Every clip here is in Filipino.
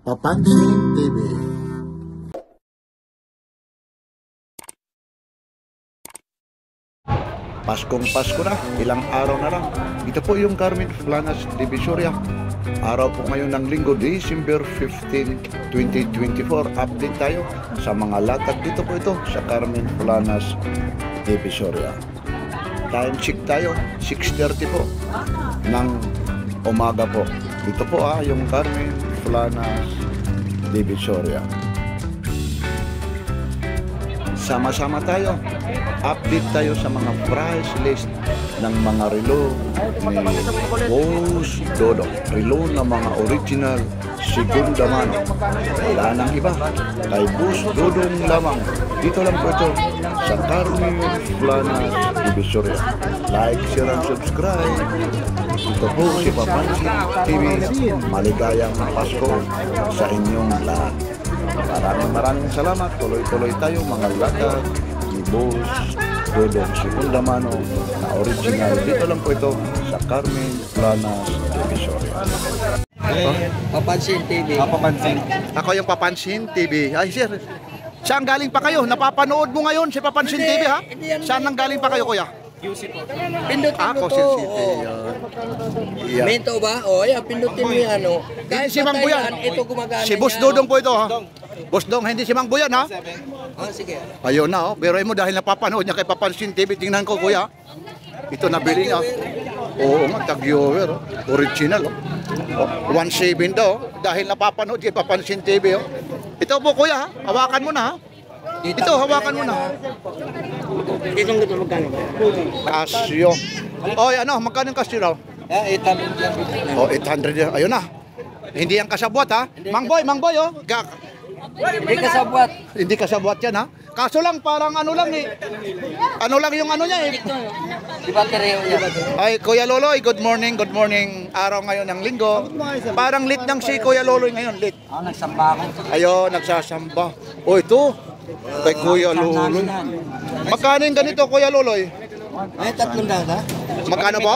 Papansin TV. Paskong Pasko na, ilang araw na lang. Ito po yung Carmen Planas Divisoria. Araw po ngayon ng linggo, December 15, 2024. Update tayo sa mga latag dito po ito sa Carmen Planas Divisoria. Time check tayo, 6:30 po ng umaga po. Dito po yung Carmen Planas Divisoria. Sama-sama tayo. Update tayo sa mga price list ng mga relo ni Boss Dodong. Relo na mga original segunda mano. Wala nang iba. Kay Boss Dodong lamang. Dito lang po ito sa Carmen Planas Divisoria. Like, share, and subscribe. Ito po si Papansin TV. Maligayang Pasko sa inyong lahat. Maraming salamat. Tuloy-tuloy tayo mga latag ni Boss Dodong segunda mano na original. Dito lang po ito sa Carmen Planas Divisoria. Papansin TV. Papansin. Ako yung Papansin TV. Ay sir, saan galing pa kayo? Napapanood mo ngayon si Papansin TV ha? Saan nang galing pa kayo kuya? QC po. Pindutin mo Ako to. si City. Yeah. Minto ba? O, ayan, pindutin mo yan, ano. Kahit Si Mang Buyan. ito gumagana. Si Boss Dodong po ito ha? Boss Dodong, hindi si Mang Buyan ha? Sige. Ayun na pero mo dahil napapanood niya kay Papansin TV, tingnan ko kuya. Ito nabili niya. Oo nga, tag-viewer. Original. 1.7 daw. Dahil napapanood kay Papansin TV. Ito po kuya, hawakan mo na ha. Ito, hawakan mo na. Itong ito magkano ba? Casio. Magkano yung Casio raw? 800 yan. 800 yan. Ayun na. Hindi yan kasabwat ha. Mang Boy oh. Hindi kasabwat. Hindi kasabwat yan ha. Kaso lang parang ano lang yung ano niya eh. Di ba tereo yan? Ay, Kuya Loloy, good morning. Araw ngayon ng linggo. Parang lit ng si Kuya Loloy ngayon, lit. Nagsamba ako. Ayun, nagsasamba. Ito. Kay Kuya Loloy. Magkano yung ganito, Kuya Loloy? Ay, 300 ha? Magkano po?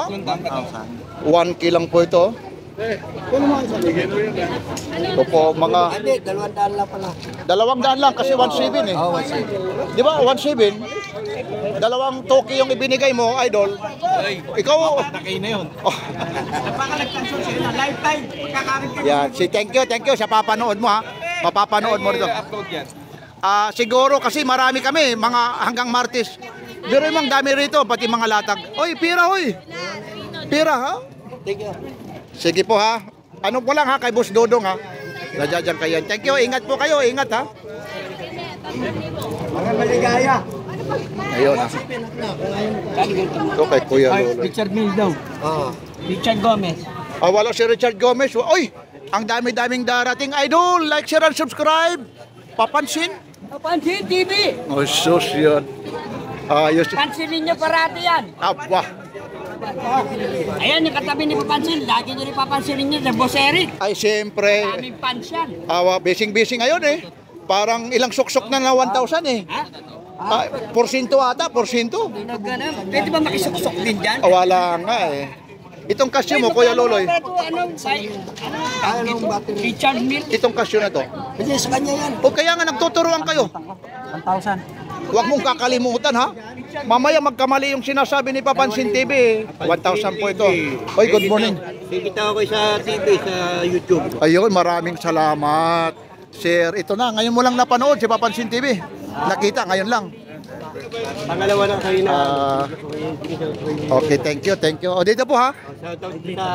1K lang po ito. Ito po mga Hindi, 200 lang pala. 200 lang kasi 1.7 eh. Oo, 1.7. Di ba? 1.7. Dalawang toki yung ibinigay mo, idol. Ikaw. Nakay na yun. Lifetime. Yan. Thank you sa papanood mo ha. Papapanood mo dito. Upload yan. Siguro kasi marami kami, mga hanggang Martes. Pero yung dami rito, pati mga latag. Oy, pira hoy. Pira ha? Thank you. Sige po ha. Ano po lang ha kay Boss Dodong ha. Nadyan kayo. Thank you. Ingat po kayo. Ingat ha. Mga maligaya. Ayun ha. Ito kay Kuya Lolo. Richard Mills daw. Richard Gomez. Wala si Richard Gomez. Oy, ang dami-daming darating idol. Like, share, and subscribe. Papansin. Papansin TV. Oh, sus yun. Ayos. Pansinin niyo parati yan. Aba. Ayan, yung katabi ni Papansin. Lagi niyo rin papansinin niyo sa Boss Eric. Ay, siyempre. Daming pans yan. Busy ngayon eh. Parang ilang suksok na 1,000 eh. Ha? Porsinto ata, porsinto. Pwede ba makisuksok din dyan? Wala nga eh. Itong kasyo mo, Kuya Loloy. Richard Mills. Itong kasyo na to. Hindi, sa kanya yan. O kaya nga nagtuturuan kayo. 1,000. Huwag mong kakalimutan ha. Mamaya magkamali yung sinasabi ni Papansin TV. 1,000 po ito. Oy, good morning. Bibitaw ko sa TV, sa YouTube. Ayun, maraming salamat. Sir, ito na. Ngayon mo lang napanood si Papansin TV. Nakita, ngayon lang. Pangalawa na kayo na. Okay, thank you. O, dito po ha. Shoutout sa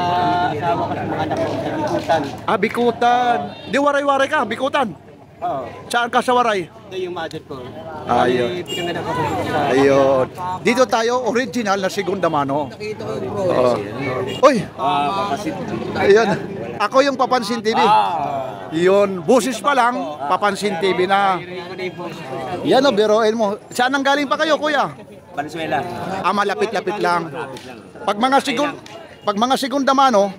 asawa ko sa mga anak ko sa Bikutan. Bikutan. Di waray-waray ka, Bikutan. Oo. Saan ka sa waray? Ito yung mother ko. Ayun. Pinanganak ako sa... Ayun. Dito tayo, original na segunda mano. Nakita ko bro. Uy, Papansin. ayun. Ako yung Papansin TV. Yun, busis pa lang, Papansin TV na. Yan o, biroin mo. Saan nang galing pa kayo, kuya? Venezuela. Malapit-lapit lang. Pag mga pag mga segunda mano,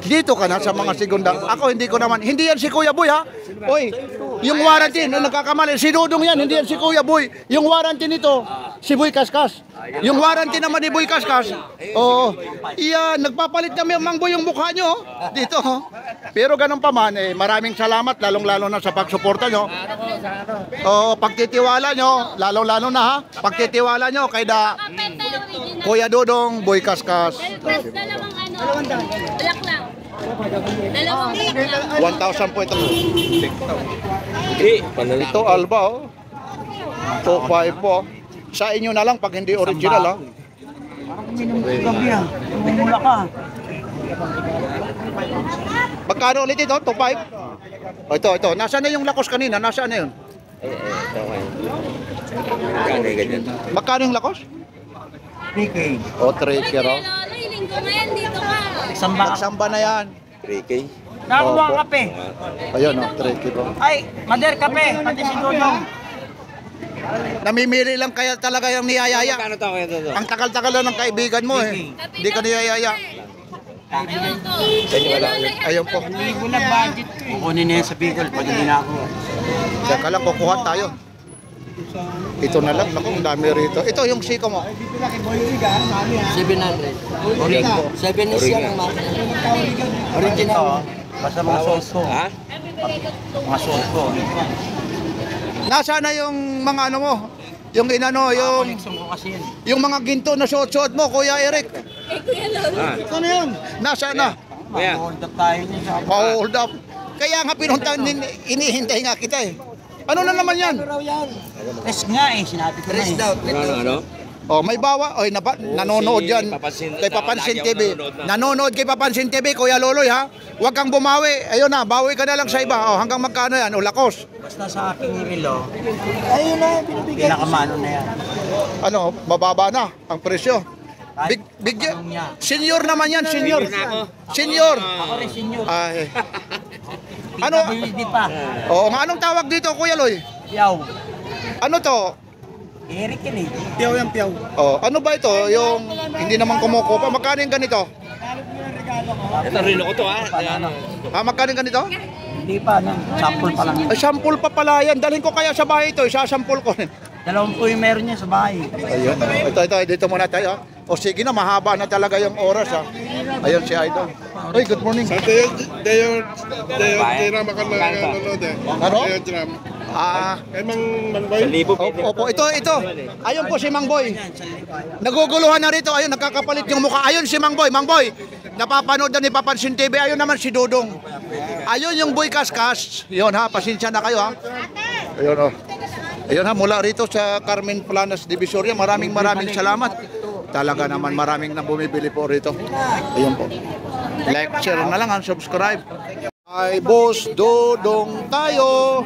dito ka na sa mga segunda. Ako hindi ko naman, hindi yan si Kuya Boy ha. Oy, yung warranty, no, nagkakamali, si Dudong yan, hindi yan si Kuya Boy. Yung warranty nito, si Boy Kaskas. Yung warranty naman ni Boy Kaskas, oo, iya, nagpapalit na Mang Boy yung mukha nyo, dito. Pero ganun pa man, maraming salamat, lalong-lalo na sa pagsuporta nyo. Oo, pagtitiwala nyo, lalong-lalo na ha, pagtitiwala nyo kay da Kuya Dudong, Boy Kaskas. Dalawang black lang. Dalawang black lang. 1,000 po ito. Ito Alba oh. 2,500 po. Sa inyo na lang pag hindi original ha. Gabi ah. Mumula ka. Magkano ulit ito? 2,500? Ito. Nasaan na yung lakos kanina? Nasaan na yun? Magkano yung lakos? 3K. O, 3K raw. Lolo, linggo ngayon dito ka. Samba. Nagsamba na yan. Nakakuha Opo. kape. Ayun o, 3K po. Ay, Mader kape. Pati si Dudong. Namimili lang kaya talaga yung niyayaya. Ang tagal-tagal na ng kaibigan mo eh. Hindi ka niyayaya. Ewan ko. Lolo, Ayun po. Ligo na budget ko eh. Kukunin niya sa Bicol. Pagdating na ako. Saka lang kukuha tayo. Ito na lang, naku, ang dami rito. Ito yung siko mo. 700. Yan po. 7 is yan ang makina. Original. Basta mga sauce ko. Ha? Mga sauce ko. Nasaan na yung mga ano mo? Yung inano, yung Koleksyon ko kasi yun. yung mga ginto na suot-suot mo, Kuya Eric. eh, Kuya Lolo. Ano yun? Nasaan na? Hold up tayo niya sa Hold up. Kaya nga pinunta, inihintay nga kita eh. Ano na naman yan? Res nga eh. Sinabi ko na eh. Ano? Oh, may bawa. Oy, nanonood yan. Papansin- Kay Papansin lagi ako TV. nanonood na. Nanonood kay Papansin TV, Kuya Loloy ha. Huwag kang bumawi. Ayun na, bawi ka na lang sa iba. Oh, hanggang magkano yan? O, lakos. Basta sa aking relo. Ayun na, binibigay. Pinakamano na yan. Ano, mababa na ang presyo. Anong niya? Senior naman yan, senior. Senior. Ako rin senyor. Ay. Ano? PWD pa. Oo, nga anong tawag dito, Kuya Loy? Piyaw. Ano to? Eric yun eh. Oh, ano ba ito? Yung hindi naman kumukupa. Magkano yung ganito? Ito rilo ko to ha. Magkano yung ganito? Hindi pa, sample pa lang. Ay, sample pa pala yan. Dalhin ko kaya sa bahay ito. Isasample ko. Dalawang po yung meron niya sa bahay. Ayun. Ito. Dito muna tayo. O sige na, mahaba na talaga yung oras ha. Ayun si Idol. Ay, good morning. Dayo drum akan nanonood eh. Ano? Dayo drum. Mang Boy? Opo, ito. Ayun po si Mang Boy. Naguguluhan na rito. Ayun, nagkakapalit yung mukha. Ayun si Mang Boy. Mang Boy, napapanood na ni Papansin TV. Ayun naman si Dudong. Ayun yung Boy Kaskas. Yun ha, pasensya na kayo ha. Ayun o. Ayun ha, mula rito sa Carmen Planas Divisoria. Maraming salamat. Talaga naman maraming nang bumibili po rito. Ayun po. Like, share na lang, subscribe. Ay, Boss Dudong tayo.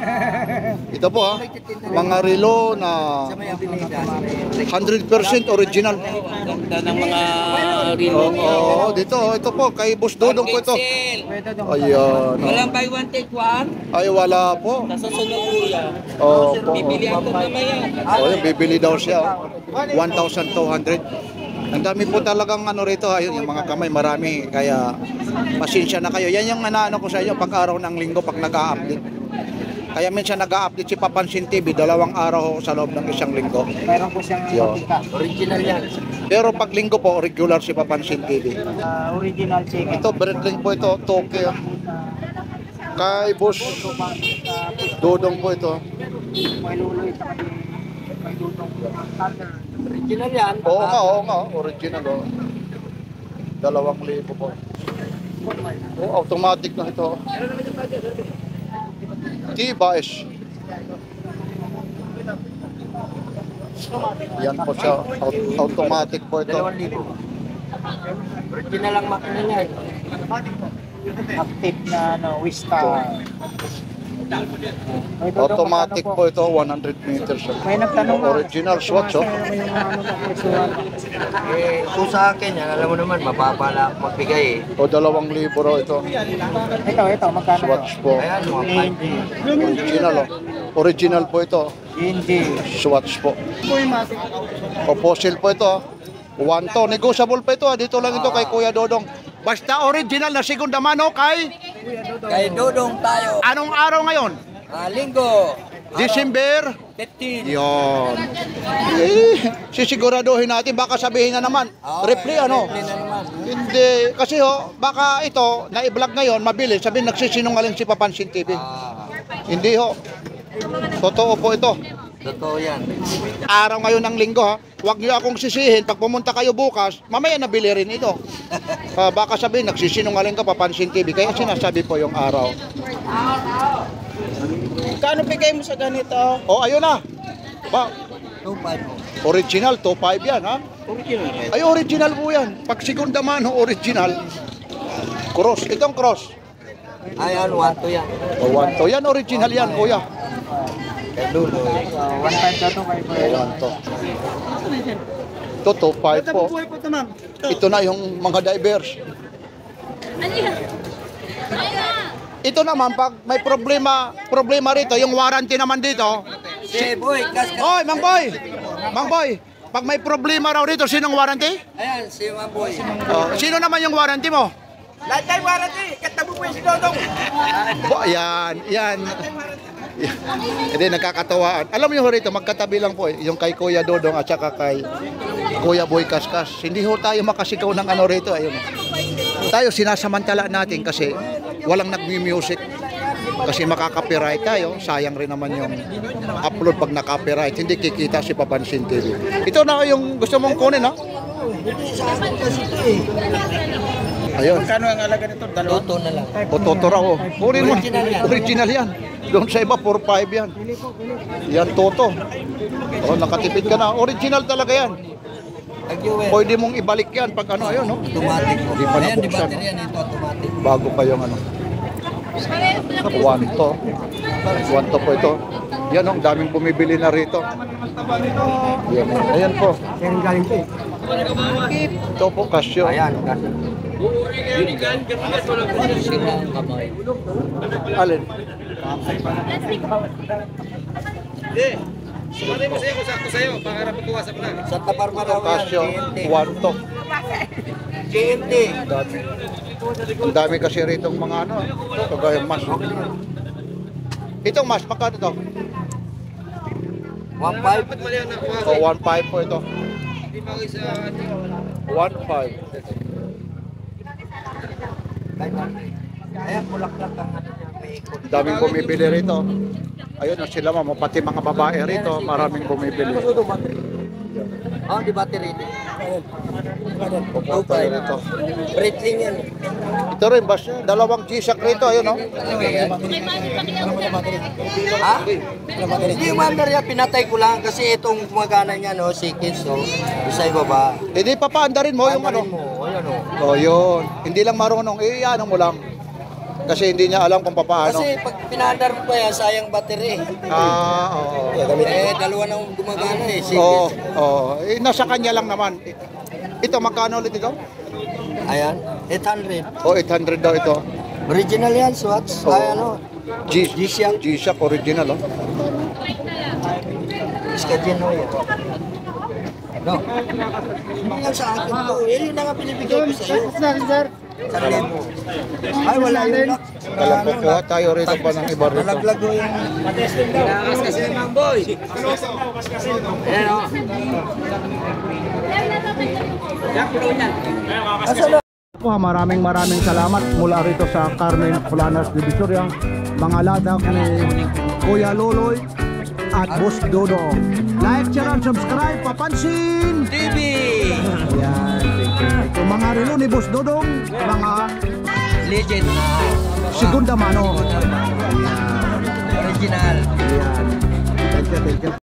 Ito po ha, mga relo na 100% original. Ganda ng mga rilo. Oo, ito po, kay Boss Dudong po ito. Ayan. Walang buy one take one. Ay, wala po. Nasa sunod kuya. Opo. Bibili ako mamaya. O, yun, bibili daw siya. 1,200. Ang dami po talagang ano rito, ayun, yung mga kamay, marami. Kaya, pasensya na kayo. Yan yung ano ko sa inyo, pag araw ng linggo, pag nag-a-update. Kaya minsan nag-a-update si Papansin TV, 2 araw sa loob ng isang linggo. Meron po siyang Yun. original yan. Pero pag linggo po, regular si Papansin TV. Original chicken. Ito, breadling po ito, toke. Kay Boss Dudong po ito. Original yan. Oo nga, original oh. 2,000 po. Oh, automatic na ito. T-Bash. Yan po siya, automatic po ito. 2,000. Original ang makina niya. Active na Wista. Automatic po ito, 100 meters. May nagtanong nga. Original Swatch oh. Kung sa akin, yan, alam mo naman, mababa na ako magbigay eh. O 2,000 raw ito. Ito, magkano Swatch po. Ayan, mga Original oh. Original po ito. Hindi. Swatch po. O fossil po ito. 1-2. Negotiable pa ito. Dito lang ito kay Kuya Dodong. Basta original na segunda mano kay... Kay Dodong tayo. Anong araw ngayon? Linggo. December 15. Yon. Eh, sisiguraduhin natin. Baka sabihin na naman, replay ano? Hindi. Kasi baka ito, na-vlog ngayon, mabilis. Sabihin, nagsisinungaling si Papansin TV. Hindi Totoo po ito. Totoo yan. Araw ngayon ng linggo Huwag niyo akong sisihin. Pag pumunta kayo bukas, mamaya nabili rin ito. Baka sabihin, nagsisinungaling ka Papansin TV. Kaya sinasabi po yung araw. Kano bigay mo sa ganito? Ayun na. 2.5. Original, 2.5 yan Original. Ay, original po yan. Pag segunda mano, original. Cross. Itong cross. Ayan, 1 yan. 1-2. Yan, original yan, kuya. Kay Dulo. 1.5 na to kay 1-2. Ito, 2.5 po. Ito na yung mga divers. Ano yan? Ayun na. Ito naman, pag may problema rito, yung warranty naman dito. Si Boy, Oy, Mang Boy! Mang Boy, pag may problema raw rito, sinong warranty? Ayan, si Mang Boy. Sino naman yung warranty mo? Lahat tayo warranty. Katabo po yung si Dodong. Yan. Hindi, nagkakatawaan. Alam niyo rito, magkatabi lang po yung kay Kuya Dodong at saka kay Kuya Boy Kaskas. Hindi tayo makasigaw ng ano rito. Ayun. Tayo sinasamantala natin kasi walang nagmi-music. Kasi makaka-copyright tayo. Sayang rin naman yung upload pag na-copyright. Hindi kikita si Papansin TV. Ito na yung gusto mong kunin Ayun. Kano ang alaga nito? Toto na lang. Toto raw. Kunin mo. Original yan. Doon sa iba, 4-5 yan. Yan, Toto. Nakatipid ka na. Original talaga yan. Pwede mong ibalik yan pag ayun, Automatic. Hindi pa nabuksan. Yan, ito automatic. Bago pa yung 1-2. 1-2 po ito. Yan, daming bumibili na rito. Yan, ayan po. Ito po, Casio. Ayan. Alin? Sumalay mo sa'yo kung sakto sa'yo, para pagkuha sa plan. Sa tapar maraw Casio, yan. 1-2. GMT. Ang dami kasi rito mga kagaya mas. Itong mas, magkano to? 1.5. 1.5 po ito. 1.5. Ayan, bulaklak ang may ikot. Daming bumibili rito. Ayun na sila pati mga babae rito, maraming bumibili. Di battery. Pupunta rito. Breitling yan. Ito rin, dalawang G-Shock rito, ayun Hindi yung under yan, pinatay ko lang kasi itong gumagana niya, si Kids, isa ibaba. Hindi papaandarin mo yung Ayan yun. Hindi lang marunong, ano mo lang. Kasi hindi niya alam kung paano. Kasi pag pinandar mo pa yan, sayang battery. Oo. Dalawa nang gumagana Oo. Nasa kanya lang naman. Ito, magkano ulit ito? Ayan, 800. 800 daw ito. Original yan, Swatch. G-Shock. G-Shock original, Iskadyan mo yan. Yan sa akin to. Yun na nga pinibigay ko sa iyo. Sarili mo. Ay, wala yun. Alam ko kuha tayo rito pa ng iba rito. Nalaglag ko yung... Pinangas kasi ni Mang Boy. Ayan o. Maraming salamat mula rito sa Carmen Planas Divisoria. Mga ladak ni Kuya Loloy at Boss Dodo. Like, share, and subscribe. Papansin TV! Ayan, ito mga relo ni Boss Dodong, mga Legend na. segunda mano. Original. Ayan. Thank you.